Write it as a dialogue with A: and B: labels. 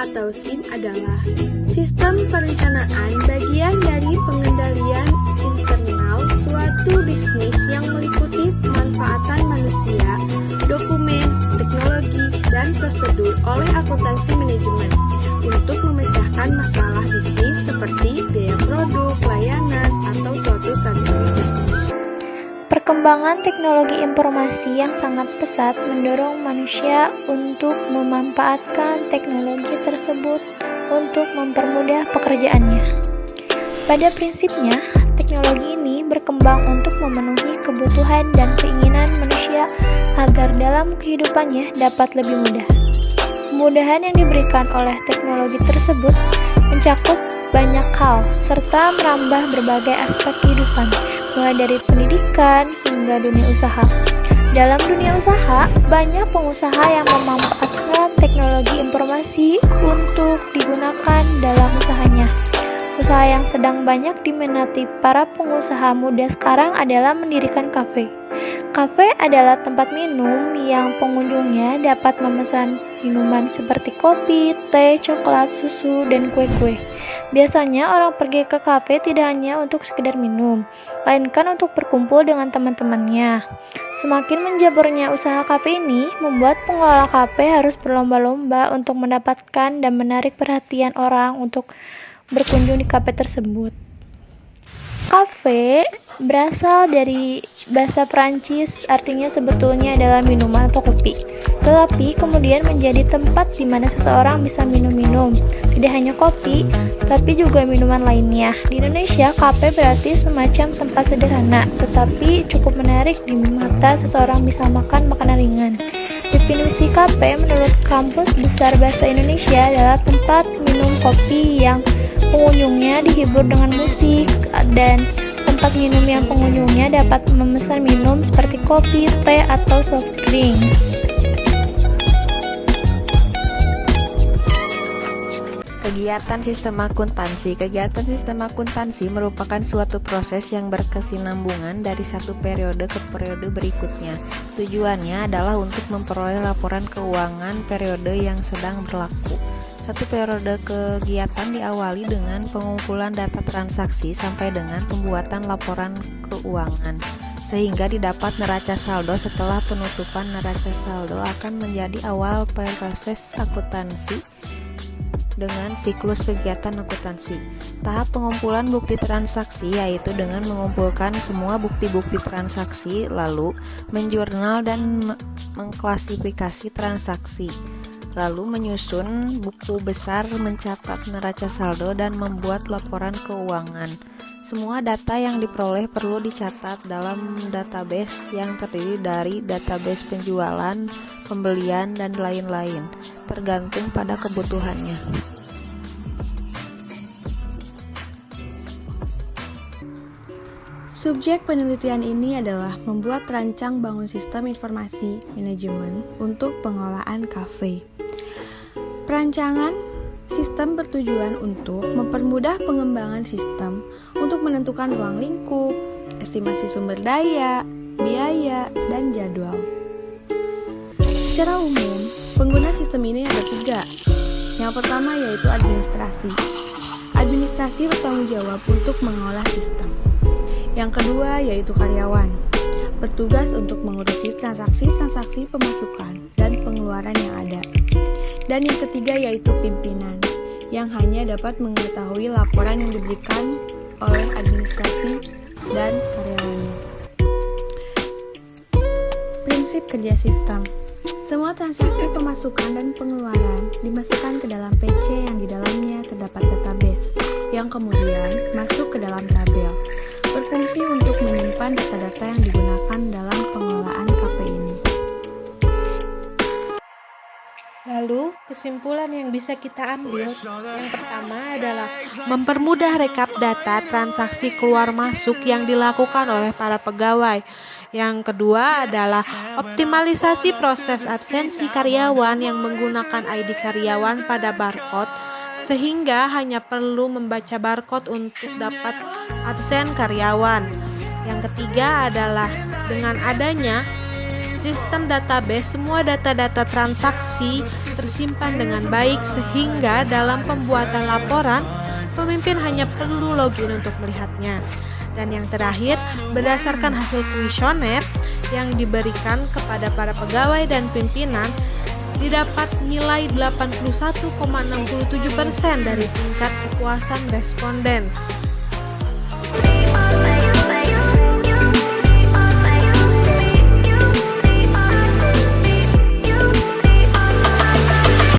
A: atau SIM adalah sistem perencanaan bagian dari pengendalian internal suatu bisnis yang meliputi pemanfaatan manusia, dokumen, teknologi, dan prosedur oleh akuntansi manajemen untuk memecahkan masalah bisnis seperti biaya produk, layanan, atau suatu strategi bisnis.
B: Perkembangan teknologi informasi yang sangat pesat mendorong manusia untuk memanfaatkan teknologi tersebut untuk mempermudah pekerjaannya. Pada prinsipnya, teknologi ini berkembang untuk memenuhi kebutuhan dan keinginan manusia agar dalam kehidupannya dapat lebih mudah. Kemudahan yang diberikan oleh teknologi tersebut mencakup banyak hal serta merambah berbagai aspek kehidupan, mulai dari pendidikan hingga dunia usaha. Dalam dunia usaha, banyak pengusaha yang memanfaatkan teknologi informasi untuk digunakan dalam usahanya. Usaha yang sedang banyak diminati para pengusaha muda sekarang adalah mendirikan kafe. Kafe adalah tempat minum yang pengunjungnya dapat memesan minuman seperti kopi, teh, coklat, susu, dan kue-kue. Biasanya orang pergi ke kafe tidak hanya untuk sekedar minum, melainkan untuk berkumpul dengan teman-temannya. Semakin menjabarnya usaha kafe ini, membuat pengelola kafe harus berlomba-lomba untuk mendapatkan dan menarik perhatian orang untuk berkunjung di kafe tersebut. Kafe berasal dari bahasa Prancis, artinya sebetulnya adalah minuman atau kopi. Tetapi kemudian menjadi tempat di mana seseorang bisa minum-minum, tidak hanya kopi, tapi juga minuman lainnya. Di Indonesia, kafe berarti semacam tempat sederhana, tetapi cukup menarik di mata seseorang bisa makan makanan ringan. Definisi kafe menurut Kamus Besar Bahasa Indonesia adalah tempat minum kopi yang pengunjungnya dihibur dengan musik dan tempat minum yang pengunjungnya dapat memesan minum seperti kopi, teh, atau soft drink.
C: Kegiatan sistem akuntansi. Kegiatan sistem akuntansi merupakan suatu proses yang berkesinambungan dari satu periode ke periode berikutnya. Tujuannya adalah untuk memperoleh laporan keuangan periode yang sedang berlaku. Satu periode kegiatan diawali dengan pengumpulan data transaksi sampai dengan pembuatan laporan keuangan, sehingga didapat neraca saldo. Setelah penutupan neraca saldo akan menjadi awal proses akuntansi dengan siklus kegiatan akuntansi. Tahap pengumpulan bukti transaksi yaitu dengan mengumpulkan semua bukti-bukti transaksi, lalu menjurnal dan mengklasifikasi transaksi, lalu menyusun buku besar, mencatat neraca saldo, dan membuat laporan keuangan. Semua data yang diperoleh perlu dicatat dalam database yang terdiri dari database penjualan, pembelian, dan lain-lain, tergantung pada kebutuhannya.
A: Subjek penelitian ini adalah membuat rancang bangun sistem informasi manajemen untuk pengelolaan kafe. Perancangan sistem bertujuan untuk mempermudah pengembangan sistem untuk menentukan ruang lingkup, estimasi sumber daya, biaya, dan jadwal. Secara umum, pengguna sistem ini ada 3. Yang pertama yaitu administrasi. Administrasi bertanggung jawab untuk mengolah sistem. Yang kedua yaitu karyawan, bertugas untuk mengurusi transaksi-transaksi pemasukan dan pengeluaran yang ada. Dan yang ketiga yaitu pimpinan, yang hanya dapat mengetahui laporan yang diberikan oleh administrasi dan karyawannya. Prinsip kerja sistem. Semua transaksi pemasukan dan pengeluaran dimasukkan ke dalam PC yang di dalamnya terdapat database, yang kemudian masuk ke dalam tabel, berfungsi untuk menyimpan data-data yang digunakan dalam pengelolaan KP ini.
D: Lalu, kesimpulan yang bisa kita ambil, yang pertama adalah mempermudah rekap data transaksi keluar masuk yang dilakukan oleh para pegawai. Yang kedua adalah optimalisasi proses absensi karyawan yang menggunakan ID karyawan pada barcode, sehingga hanya perlu membaca barcode untuk dapat absen karyawan. Yang ketiga adalah dengan adanya Sistem database semua data-data transaksi tersimpan dengan baik sehingga dalam pembuatan laporan, pemimpin hanya perlu login untuk melihatnya. Dan yang terakhir, berdasarkan hasil kuesioner yang diberikan kepada para pegawai dan pimpinan, didapat nilai 81,67% dari tingkat kepuasan respondens.